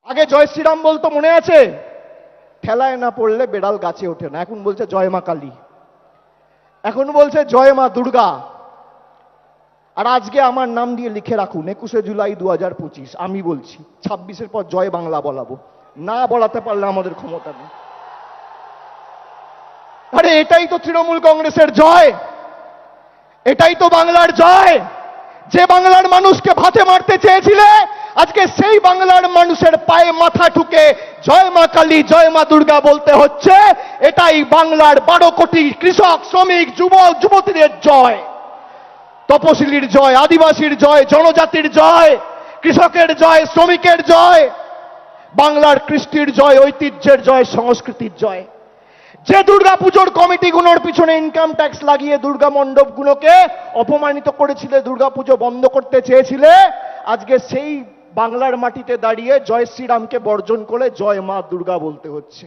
আগে জয় শ্রীরাম বলতো, মনে আছে? ঠেলায় না পড়লে বেড়াল গাছে ওঠে না। এখন বলছে জয় মা কালী, এখন বলছে জয় মা দুর্গা। আর আজকে আমার নাম দিয়ে লিখে রাখুন 21শে জুলাই 2025। আমি বলছি 26-এর পর জয় বাংলা বলাবো, না বলাতে পারলে আমাদের ক্ষমতা নেই। আরে এটাই তো তৃণমূল কংগ্রেসের জয়, এটাই তো বাংলার জয়। যে বাংলার মানুষকে ভাতে মারতে চেয়েছিলে, আজকে সেই বাংলার মানুষের পায়ে মাথা ঠুকে জয় মা কালী জয় মা দুর্গা বলতে হচ্ছে। এটাই বাংলার 12 কোটি কৃষক, শ্রমিক, যুবক যুবতীদের জয়, তপশিলীর জয়, আদিবাসীর জয়, জনজাতির জয়, কৃষকের জয়, শ্রমিকের জয়, বাংলার কৃষ্টির জয়, ঐতিহ্যের জয়, সংস্কৃতির জয়। যে দুর্গাপুজোর কমিটিগুলোর পিছনে ইনকাম ট্যাক্স লাগিয়ে দুর্গা মণ্ডপগুলোকে অপমানিত করেছিলে, দুর্গাপুজো বন্ধ করতে চেয়েছিলে, আজকে সেই বাংলার মাটিতে দাঁড়িয়ে জয় শ্রীরামকে বর্জন করে জয় মা দুর্গা বলতে হচ্ছে।